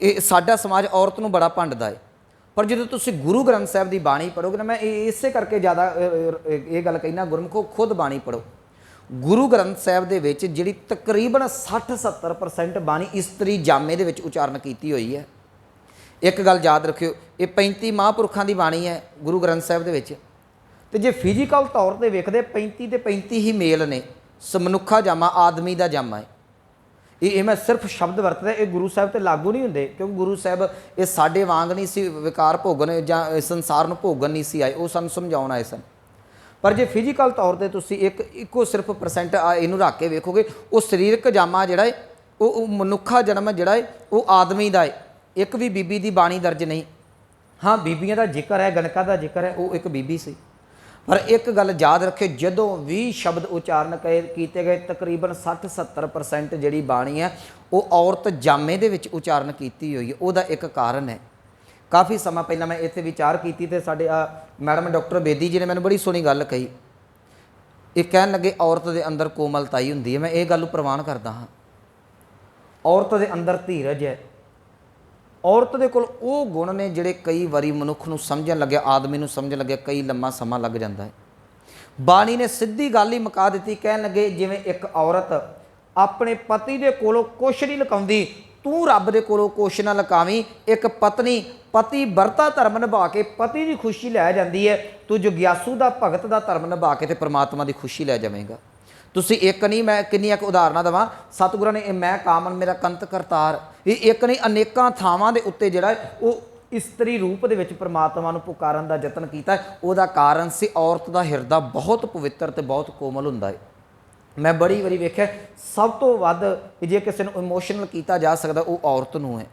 ਇਹ ਸਾਡਾ ਸਮਾਜ ਔਰਤ ਨੂੰ ਬੜਾ ਭੰਡਦਾ ਹੈ। पर जो तुसी गुरु ग्रंथ साहब की बाणी पढ़ोगे ना, मैं इसे करके ज़्यादा ये गल कहना, गुरमुखो खुद बाणी पढ़ो। गुरु ग्रंथ साहब दे विच जिहड़ी तकरीबन 60-70% बाणी इस्तरी जामे दे विच उचारण की हुई है। एक गल याद रखियो, ये 35 महापुरखों की बाणी है गुरु ग्रंथ साहब दे विच। ते जे फिजिकल तौर पर वेखदे 35 ते 35 ही मेल ने, मनुखा जामा आदमी का जामा है। ये मैं सिर्फ शब्द वरतदा, ये गुरु साहब ते लागू नहीं होंदे, क्योंकि गुरु साहब ये साडे वांग नहीं सी विकार भोगन जां संसार नूं भोगन नहीं सी आए, वो सानूं समझाउण आए सन। पर जे फिजिकल तौर पर तुसीं इक्को सिर्फ परसेंट इनूं रख के वेखोगे, वो शरीरक जामा जिहड़ा है वो मनुखा जन्म जिहड़ा है वो आदमी दा है, एक भी बीबी दी बाणी दर्ज नहीं। हाँ, बीबियां दा जिक्र है, गणका दा जिक्र है, वो एक बीबी सी। पर एक गल याद रखे, जदों भी शब्द उचारण किए गए तकरीबन 60-70% जिहड़ी बाणी है वो औरत जामे दे विच उचारण की हुई है। उहदा एक कारण है, काफ़ी समा पहला मैं इत्थे विचार की ते साडे मैडम डॉक्टर बेदी जी ने मैंने बड़ी सोहनी गल कही। ये कहन लगे औरत दे अंदर कोमलताई हुंदी है। मैं ये गल प्रवान करदा हाँ, औरत दे अंदर धीरज है, औरत दे कोल वो गुण ने जिहड़े कई वारी मनुख नूं समझण लगे, आदमी नूं समझण लगे कई लम्मा समा लग जाता है। बाणी ने सीधी गल ही मुका दी, कहन लगे जिवें एक औरत अपने पति दे कोलों कुछ नहीं लुकाउंदी, तू रब दे कोलों कुछ ना लुकावीं। एक पत्नी पति वरता धर्म निभा के पति की खुशी लै जाती है, तू जग्यासू दा भगत दा धर्म निभा के ते परमात्मा की खुशी लै जावेगा। तुसी एक नहीं, मैं किन्नियां उदाहरणा देवां, सतगुरां ने मैं कामन मेरा कंत करतार, ये एक नहीं अनेकां थावां दे उत्ते जिहड़ा वो इस्तरी रूप दे विच परमात्मा नूं पुकारन दा यतन कीता। उहदा कारण सी औरत दा हिरदा बहुत पवित्र ते बहुत कोमल हुंदा है। मैं बड़ी वारी वेख्या सब तो वध जे किसी नूं इमोशनल कीता जा सकदा वो औरत नूं है,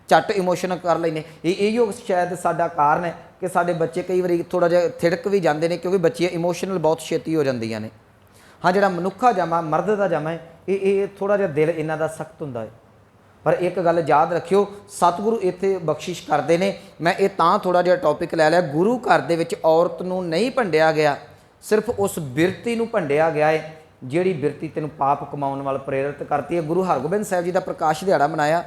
झट इमोशनल कर लैंदे। इहो शायद साडा कारण है कि साडे बच्चे कई वारी थोड़ा जिहा थिड़क भी जांदे ने, क्योंकि बच्चियां इमोशनल बहुत छेती हो जांदियां ने। हाँ, जिहड़ा मनुखा जामा मर्द का जामा है ये थोड़ा जिहा दिल इन्हां दा सख्त हुंदा है। पर एक गल याद रखियो, सतगुरु इत्थे बख्शिश करते हैं। मैं ये तां थोड़ा जिहा टॉपिक लै लिया, गुरु घर दे विच औरत नूं नहीं भंडिया गया, सिर्फ उस बिरती नूं भंडिया गया है जिहड़ी बिरती तैनूं पाप कमाउण वाल प्रेरित करती है। गुरु हरगोबिंद साहिब जी का प्रकाश दिहाड़ा मनाया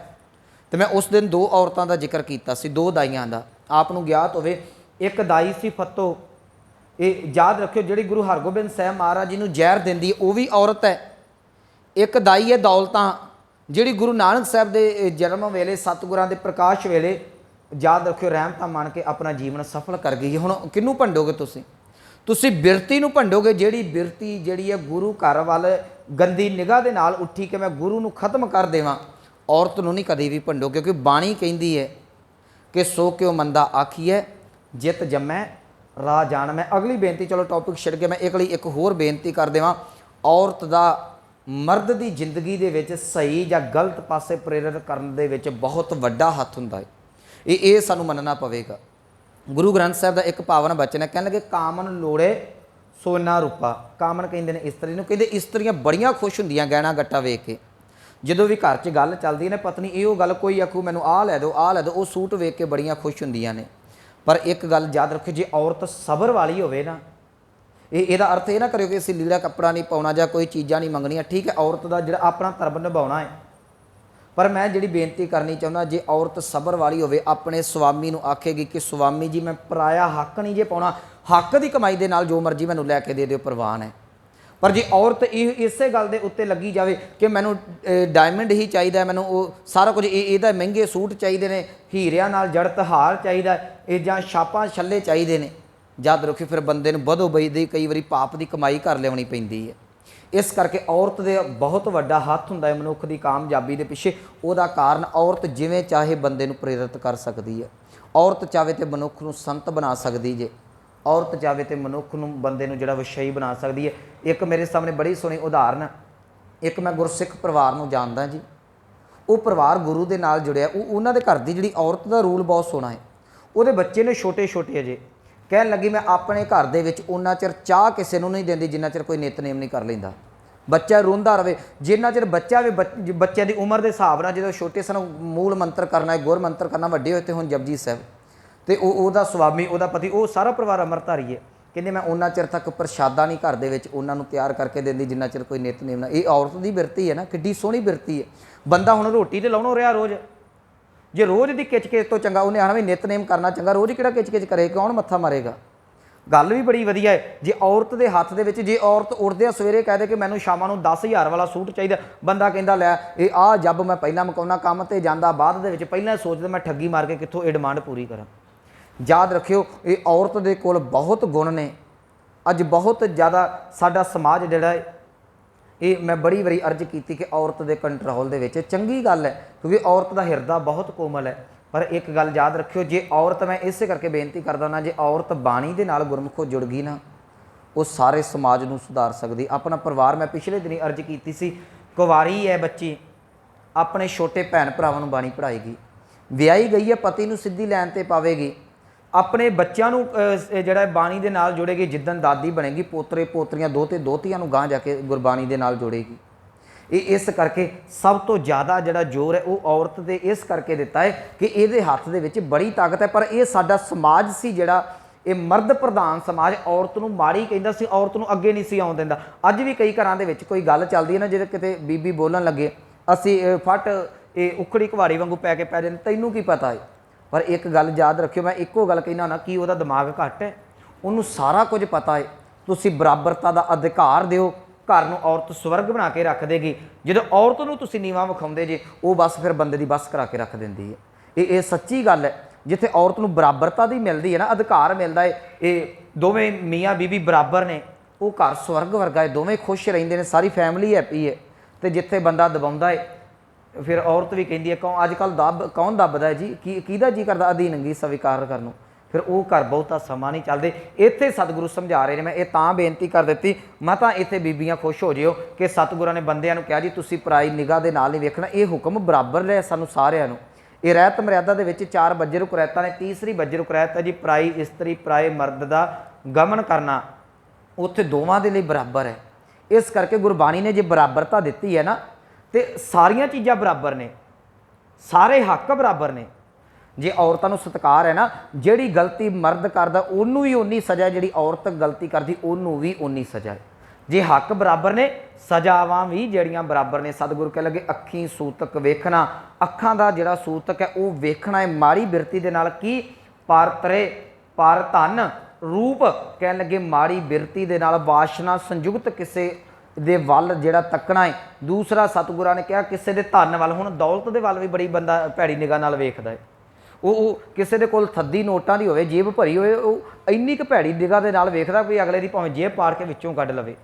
तो मैं उस दिन 2 औरतों का जिक्र किया सी, 2 दाईयां का। आप नूं ज्ञात होवे, एक दाई सी फतो, ये याद रखियो, जिहड़ी गुरु हरगोबिंद साहब महाराज जी नूं जहर दिंदी वो भी औरत है। एक दाई है दौलतां, जिहड़ी गुरु नानक साहब के जन्म वेले सतगुरां के प्रकाश वेले याद रखियो रहमतां मान के अपना जीवन सफल कर गई है। हुण किनूं भंडोगे तुसीं बिरती नूं भंडोगे, जिहड़ी बिरती जिहड़ी है गुरु घर वाल गंदी निगाह दे नाल उठी कि मैं गुरु नूं खत्म कर देवां, औरत नूं नहीं कदी भी भंडो। क्योंकि बाणी कहिंदी है कि सो क्यों मंदा आखीए जित जमै राह जान। मैं अगली बेनती, चलो टॉपिक छड़ के मैं एक होर बेनती कर देवां, औरत दा मर्द की जिंदगी दे विच सही या गलत पासे प्रेरित करन दे विच बहुत वड्डा हत्थ हुंदा है। ये सानूं मनना पवेगा। गुरु ग्रंथ साहब का एक पावन बचन है, कहण लगे कामन लोड़े सोना रूपा। कामन कहिंदे ने इस्तरी नूं, कहिंदे इस्तरियां बड़ियां खुश हुंदियां गहना गट्टा वेख के। जदों भी घर च गल चलदी है ना, पत्नी इहो गल कोई आखू मैनूं आ लै दो आ लै दो, वो सूट वेख के बड़ियां खुश हुंदियां ने। पर एक गल याद रखो, जे औरत सबर वाली होवे ना, ਇਹਦਾ अर्थ ये ना करो कि असीं लीड़ा कपड़ा नहीं पाउणा जां कोई चीज़ां नहीं मंगणियां। ठीक है, औरत का जिहड़ा अपना धर्म निभाउणा है, पर मैं जिहड़ी बेनती करनी चाहुंदा, जे औरत सबर वाली होवे अपने स्वामी नूं आखेगी कि स्वामी जी मैं पराया हक नहीं जे पाउणा, हक की कमाई दे नाल जो मर्जी मैनूं लैके दे दिओ, परवान है। पर जे औरत इसे गल दे उत्ते लगी जावे कि मैनूं डायमंड ही चाहिए, मैनूं सारा कुछ इहदा महंगे सूट चाहिए ने, हीरियां नाल जड़त हार चाहिए जां छापां छल्ले चाहिए ने, याद रखियो फिर बंदे नूं बधो बईदी कई वारी पाप की कमाई कर लियाउणी पैंदी है। इस करके औरत दे बहुत वड्डा हत्थ हुंदा है मनुख की कामयाबी दे पिछे। उहदा कारण औरत जिवें चाहे बंदे नूं प्रेरित कर सकदी है। औरत चाहे तो मनुख नूं संत बना सकदी जे, औरत चाहे तो मनुख नूं बंदे नूं जिहड़ा विषयी बना सकदी है। एक मेरे सामने बड़ी सोहनी उदाहरण, एक मैं गुरसिख परिवार नूं जानदा जी, वो परिवार गुरु दे नाल जुड़िया, उन्हां दे घर दी जिहड़ी औरत दा रूल बहुत सोहना है। उहदे बच्चे ने छोटे छोटे अजे, कहन लगी मैं अपने घर दे विच उन्ना चिर चाह किसी नूं नहीं देंदी जिन्ना चिर कोई नितनेम नहीं कर लैंदा। बच्चा रोंदा रहे जिन्ना चिर बच्चा भी बच्चे की उम्र के हिसाब नाल, जो छोटे सन मूल मंत्र करना है, गुर मंत्र करना, वड्डे होए तो हुण जपजी साहब, तो उहदा स्वामी उहदा पति वो सारा परिवार अमरधारी है। कहंदे मैं उन्ना चिर तक प्रशादा नहीं घर दे विच उन्हां नूं तैयार करके देंदी जिन्ना चिर कोई नितनेम ना। ये औरत की बिरती है ना, किड्डी सोहनी बिरती है। बंदा हुण रोटी तो लाउणों रहा रोज़, ਜੇ ਰੋਜ਼ ਦੀ ਕਿਚ-ਕਿਚ ਤੋਂ ਚੰਗਾ ਉਹਨੇ ਆਣਾ ਵੀ ਨਿਤਨੇਮ ਕਰਨਾ ਚੰਗਾ, ਰੋਜ਼ ਕਿਹੜਾ ਕਿਚ-ਕਿਚ ਕਰੇ, ਕੌਣ ਮੱਥਾ ਮਾਰੇਗਾ। ਗੱਲ ਵੀ ਬੜੀ ਵਧੀਆ ਹੈ। ਜੇ ਔਰਤ ਦੇ ਹੱਥ ਦੇ ਵਿੱਚ, ਜੇ ਔਰਤ ਉੱਠਦਿਆਂ ਸਵੇਰੇ ਕਹਿ ਦੇ ਕਿ ਮੈਨੂੰ ਸ਼ਾਮਾਂ ਨੂੰ 10,000 ਵਾਲਾ ਸੂਟ ਚਾਹੀਦਾ, ਬੰਦਾ ਕਹਿੰਦਾ ਲੈ ਇਹ ਆਹ ਜੱਬ ਮੈਂ ਪਹਿਲਾਂ ਮਕਾਉਣਾ, ਕੰਮ ਤੇ ਜਾਂਦਾ ਬਾਅਦ ਦੇ ਵਿੱਚ ਪਹਿਲਾਂ ਸੋਚਦਾ ਮੈਂ ਠੱਗੀ ਮਾਰ ਕੇ ਕਿੱਥੋਂ ਇਹ ਡਿਮਾਂਡ ਪੂਰੀ ਕਰਾਂ। ਯਾਦ ਰੱਖਿਓ ਇਹ ਔਰਤ ਦੇ ਕੋਲ ਬਹੁਤ ਗੁਣ ਨੇ। ਅੱਜ ਬਹੁਤ ਜ਼ਿਆਦਾ ਸਾਡਾ ਸਮਾਜ ਜਿਹੜਾ ਹੈ, ਇਹ ਮੈਂ ਬੜੀ ਵਾਰੀ ਅਰਜ਼ ਕੀਤੀ ਕਿ ਔਰਤ ਦੇ ਕੰਟਰੋਲ ਦੇ ਵਿੱਚ, ਚੰਗੀ ਗੱਲ ਹੈ ਕਿਉਂਕਿ ਔਰਤ ਦਾ ਹਿਰਦਾ ਬਹੁਤ ਕੋਮਲ ਹੈ। ਪਰ ਇੱਕ ਗੱਲ ਯਾਦ ਰੱਖਿਓ, ਜੇ ਔਰਤ, ਮੈਂ ਇਸੇ ਕਰਕੇ ਬੇਨਤੀ ਕਰਦਾ ਨਾ, ਜੇ ਔਰਤ ਬਾਣੀ ਦੇ ਨਾਲ ਗੁਰਮੁਖੋ ਜੁੜ ਗਈ ਨਾ, ਉਹ ਸਾਰੇ ਸਮਾਜ ਨੂੰ ਸੁਧਾਰ ਸਕਦੀ। ਆਪਣਾ ਪਰਿਵਾਰ, ਮੈਂ ਪਿਛਲੇ ਦਿਨੀ ਅਰਜ਼ ਕੀਤੀ ਸੀ, ਕੁਵਾਰੀ ਹੈ ਬੱਚੀ, ਆਪਣੇ ਛੋਟੇ ਭੈਣ ਭਰਾਵਾਂ ਨੂੰ ਬਾਣੀ ਪੜ੍ਹਾਏਗੀ, ਵਿਆਹੀ ਗਈ ਹੈ ਪਤੀ ਨੂੰ ਸਿੱਧੀ ਲਾਈਨ ਤੇ ਪਾਵੇਗੀ, ਆਪਣੇ ਬੱਚਿਆਂ ਨੂੰ ਜਿਹੜਾ ਬਾਣੀ ਦੇ ਨਾਲ ਜੋੜੇਗੀ, ਜਿੱਦਣ ਦਾਦੀ ਬਣੇਗੀ ਪੋਤਰੇ ਪੋਤਰੀਆਂ ਦੋਤੇ ਦੋਤੀਆਂ ਨੂੰ ਗਾਂ ਜਾ ਕੇ ਗੁਰਬਾਣੀ ਦੇ ਨਾਲ ਜੋੜੇਗੀ। ਇਹ ਇਸ ਕਰਕੇ ਸਭ ਤੋਂ ਜ਼ਿਆਦਾ ਜਿਹੜਾ ਜ਼ੋਰ ਹੈ ਉਹ ਔਰਤ ਦੇ ਇਸ ਕਰਕੇ ਦਿੱਤਾ ਹੈ ਕਿ ਇਹਦੇ ਹੱਥ ਦੇ ਵਿੱਚ ਬੜੀ ਤਾਕਤ ਹੈ। ਪਰ ਇਹ ਸਾਡਾ ਸਮਾਜ ਸੀ ਜਿਹੜਾ, ਇਹ ਮਰਦ ਪ੍ਰਧਾਨ ਸਮਾਜ, ਔਰਤ ਨੂੰ ਮਾੜੀ ਕਹਿੰਦਾ ਸੀ, ਔਰਤ ਨੂੰ ਅੱਗੇ ਨਹੀਂ ਸੀ ਆਉਣ ਦਿੰਦਾ। ਅੱਜ ਵੀ ਕਈ ਘਰਾਂ ਦੇ ਵਿੱਚ ਕੋਈ ਗੱਲ ਚੱਲਦੀ ਹੈ ਨਾ, ਜੇ ਕਿਤੇ ਬੀਬੀ ਬੋਲਣ ਲੱਗੇ ਅਸੀਂ ਫਟ ਇਹ ਉਖੜੀ ਕੁਵਾਰੀ ਵਾਂਗੂ ਪੈ ਕੇ ਪੈ ਜਾਂਦੇ, ਤੈਨੂੰ ਕੀ ਪਤਾ ਹੈ। ਪਰ ਇੱਕ ਗੱਲ ਯਾਦ ਰੱਖਿਓ, ਮੈਂ ਇੱਕੋ ਗੱਲ ਕਹਿਣਾ ਨਾ, ਕਿ ਉਹਦਾ ਦਿਮਾਗ ਘੱਟ ਹੈ, ਉਹਨੂੰ ਸਾਰਾ ਕੁਝ ਪਤਾ ਹੈ। ਤੁਸੀਂ ਬਰਾਬਰਤਾ ਦਾ ਅਧਿਕਾਰ ਦਿਓ, ਘਰ ਨੂੰ ਔਰਤ ਸਵਰਗ ਬਣਾ ਕੇ ਰੱਖ ਦੇਗੀ। ਜਦੋਂ ਔਰਤ ਨੂੰ ਤੁਸੀਂ ਨੀਵਾਂ ਵਿਖਾਉਂਦੇ ਜੇ, ਉਹ ਬਸ ਫਿਰ ਬੰਦੇ ਦੀ ਬਸ ਕਰਾ ਕੇ ਰੱਖ ਦਿੰਦੀ ਹੈ। ਇਹ ਸੱਚੀ ਗੱਲ ਹੈ। ਜਿੱਥੇ ਔਰਤ ਨੂੰ ਬਰਾਬਰਤਾ ਦੀ ਮਿਲਦੀ ਹੈ ਨਾ, ਅਧਿਕਾਰ ਮਿਲਦਾ ਹੈ, ਇਹ ਦੋਵੇਂ ਮੀਆਂ ਬੀਬੀ ਬਰਾਬਰ ਨੇ, ਉਹ ਘਰ ਸਵਰਗ ਵਰਗਾ ਹੈ, ਦੋਵੇਂ ਖੁਸ਼ ਰਹਿੰਦੇ ਨੇ, ਸਾਰੀ ਫੈਮਿਲੀ ਹੈਪੀ ਹੈ। ਤੇ ਜਿੱਥੇ ਬੰਦਾ ਦਬਾਉਂਦਾ ਹੈ, ਫਿਰ ਔਰਤ ਵੀ ਕਹਿੰਦੀ ਹੈ ਅੱਜ ਕੱਲ੍ਹ ਕੌਣ ਦੱਬਦਾ ਹੈ ਜੀ, ਕਿਹਦਾ ਜੀ ਕਰਦਾ ਅਧੀਨਗੀ ਸਵੀਕਾਰ ਕਰਨ ਨੂੰ, ਫਿਰ ਉਹ ਘਰ ਬਹੁਤਾ ਸਮਾਂ ਨਹੀਂ ਚੱਲਦੇ। ਇੱਥੇ ਸਤਿਗੁਰੂ ਸਮਝਾ ਰਹੇ ਨੇ, ਮੈਂ ਇਹ ਤਾਂ ਬੇਨਤੀ ਕਰ ਦਿੱਤੀ, ਮੈਂ ਤਾਂ ਇੱਥੇ ਬੀਬੀਆਂ ਖੁਸ਼ ਹੋ ਜਿਓ ਕਿ ਸਤਿਗੁਰਾਂ ਨੇ ਬੰਦਿਆਂ ਨੂੰ ਕਿਹਾ ਜੀ ਤੁਸੀਂ ਪਰਾਈ ਨਿਗਾਹ ਦੇ ਨਾਲ ਨਹੀਂ ਵੇਖਣਾ, ਇਹ ਹੁਕਮ ਬਰਾਬਰ ਲਿਆ ਸਾਨੂੰ ਸਾਰਿਆਂ ਨੂੰ। ਇਹ ਰਹਿਤ ਮਰਿਆਦਾ ਦੇ ਵਿੱਚ 4 ਬੱਜਰ ਕੁਰੈਤਾਂ ਨੇ, ਤੀਸਰੀ ਬੱਜਰ ਕੁਰੈਤ ਹੈ ਜੀ ਪਰਾਈ ਇਸਤਰੀ ਪਰਾਏ ਮਰਦ ਦਾ ਗਮਨ ਕਰਨਾ, ਉੱਥੇ ਦੋਵਾਂ ਦੇ ਲਈ ਬਰਾਬਰ ਹੈ। ਇਸ ਕਰਕੇ ਗੁਰਬਾਣੀ ਨੇ ਜੇ ਬਰਾਬਰਤਾ ਦਿੱਤੀ ਹੈ ਨਾ, ਤੇ ਸਾਰੀਆਂ ਚੀਜ਼ਾਂ ਬਰਾਬਰ ਨੇ, ਸਾਰੇ ਹੱਕ ਬਰਾਬਰ ਨੇ। ਜੇ ਔਰਤਾਂ ਨੂੰ ਸਤਿਕਾਰ ਹੈ ਨਾ, ਜਿਹੜੀ ਗਲਤੀ ਮਰਦ ਕਰਦਾ ਉਹਨੂੰ ਵੀ ਓਨੀ ਸਜ਼ਾ, ਜਿਹੜੀ ਔਰਤ ਗਲਤੀ ਕਰਦੀ ਉਹਨੂੰ ਵੀ ਓਨੀ ਸਜ਼ਾ ਹੈ। ਜੇ ਹੱਕ ਬਰਾਬਰ ਨੇ, ਸਜ਼ਾਵਾਂ ਵੀ ਜਿਹੜੀਆਂ ਬਰਾਬਰ ਨੇ। ਸਤਿਗੁਰੂ ਕਹਿ ਲੱਗੇ ਅੱਖੀਂ ਸੂਤਕ ਵੇਖਣਾ, ਅੱਖਾਂ ਦਾ ਜਿਹੜਾ ਸੂਤਕ ਹੈ ਉਹ ਵੇਖਣਾ ਹੈ ਮਾੜੀ ਬਿਰਤੀ ਦੇ ਨਾਲ। ਕੀ ਪਰ ਤਰੇ ਪਰ ਧਨ ਰੂਪ, ਕਹਿਣ ਲੱਗੇ ਮਾੜੀ ਬਿਰਤੀ ਦੇ ਨਾਲ ਵਾਸ਼ਨਾ ਸੰਯੁਕਤ ਕਿਸੇ ਦੇ ਵੱਲ ਜਿਹੜਾ ਤੱਕਣਾ ਹੈ। ਦੂਸਰਾ ਸਤਿਗੁਰਾਂ ਨੇ ਕਿਹਾ ਕਿਸੇ ਦੇ ਧਨ ਵੱਲ। ਹੁਣ ਦੌਲਤ ਦੇ ਵੱਲ ਵੀ ਬੜੀ ਬੰਦਾ ਭੈੜੀ ਨਿਗਾਹ ਨਾਲ ਵੇਖਦਾ ਹੈ। ਉਹ ਕਿਸੇ ਦੇ ਕੋਲ ਥੱਦੀ ਨੋਟਾਂ ਦੀ ਹੋਵੇ, ਜੇਬ ਭਰੀ ਹੋਵੇ, ਉਹ ਇੰਨੀ ਕੁ ਭੈੜੀ ਨਿਗਾਹ ਦੇ ਨਾਲ ਵੇਖਦਾ ਵੀ ਅਗਲੇ ਦੀ ਭਾਵੇਂ ਜੇਬ ਪਾੜ ਕੇ ਵਿੱਚੋਂ ਕੱਢ ਲਵੇ।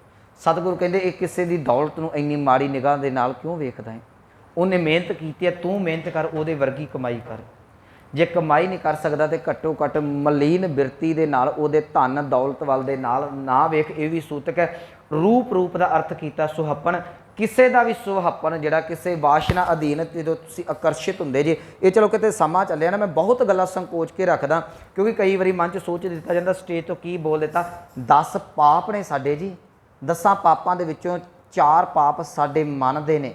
ਸਤਿਗੁਰੂ ਕਹਿੰਦੇ ਇਹ ਕਿਸੇ ਦੀ ਦੌਲਤ ਨੂੰ ਇੰਨੀ ਮਾੜੀ ਨਿਗਾਹ ਦੇ ਨਾਲ ਕਿਉਂ ਵੇਖਦਾ ਹੈ? ਉਹਨੇ ਮਿਹਨਤ ਕੀਤੀ ਹੈ, ਤੂੰ ਮਿਹਨਤ ਕਰ, ਉਹਦੇ ਵਰਗੀ ਕਮਾਈ ਕਰ। ਜੇ ਕਮਾਈ ਨਹੀਂ ਕਰ ਸਕਦਾ ਤੇ ਘੱਟੋ ਘੱਟ ਮਲੀਨ ਬਿਰਤੀ ਦੇ ਨਾਲ ਉਹਦੇ ਧਨ ਦੌਲਤ ਵੱਲ ਦੇ ਨਾਲ ਨਾ ਵੇਖ। ਇਹ ਵੀ ਸੂਤਕ ਹੈ। ਰੂਪ ਦਾ ਅਰਥ ਕੀਤਾ ਸੁਹੱਪਣ, ਕਿਸੇ ਦਾ ਵੀ ਸੁਹੱਪਣ ਜਿਹੜਾ ਕਿਸੇ ਵਾਸ਼ਨਾ ਅਧੀਨ ਜਦੋਂ ਤੁਸੀਂ ਆਕਰਸ਼ਿਤ ਹੁੰਦੇ ਜੇ। ਇਹ ਚਲੋ ਕਿਤੇ ਸਮਾਂ ਚੱਲਿਆ ਨਾ, ਮੈਂ ਬਹੁਤ ਗੱਲਾਂ ਸੰਕੋਚ ਕੇ ਰੱਖਦਾ ਕਿਉਂਕਿ ਕਈ ਵਾਰੀ ਮਨ 'ਚ ਸੋਚ ਦਿੱਤਾ ਜਾਂਦਾ ਸਟੇਜ ਤੋਂ ਕੀ ਬੋਲ ਦਿੱਤਾ। 10 ਪਾਪ ਨੇ ਸਾਡੇ ਜੀ, 10 ਪਾਪਾਂ ਦੇ ਵਿੱਚੋਂ 4 ਪਾਪ ਸਾਡੇ ਮਨ ਦੇ ਨੇ,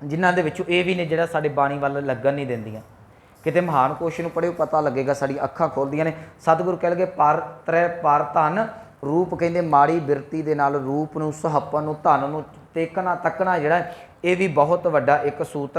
ਜਿਨ੍ਹਾਂ ਦੇ ਵਿੱਚੋਂ ਇਹ ਵੀ ਨੇ ਜਿਹੜਾ ਸਾਡੇ ਬਾਣੀ ਵੱਲ ਲੱਗਣ ਨਹੀਂ ਦਿੰਦੀਆਂ। ਕਿਤੇ ਮਹਾਨ ਕੋਸ਼ ਨੂੰ ਪੜ੍ਹਿਓ ਪਤਾ ਲੱਗੇਗਾ, ਸਾਡੀਆਂ ਅੱਖਾਂ ਖੋਲ੍ਹਦੀਆਂ ਨੇ। ਸਤਿਗੁਰੂ ਕਹਿ ਲਗੇ ਪਰ ਤ੍ਰੈ ਪਰ ਧਨ ਰੂਪ, ਕਹਿੰਦੇ ਮਾੜੀ ਬਿਰਤੀ ਦੇ ਨਾਲ ਰੂਪ ਨੂੰ ਸੁਹੱਪਣ ਨੂੰ ਧਨ ਨੂੰ ਤੱਕਣਾ ਜਿਹੜਾ ਇਹ ਵੀ ਬਹੁਤ ਵੱਡਾ ਇੱਕ ਸੂਤਕ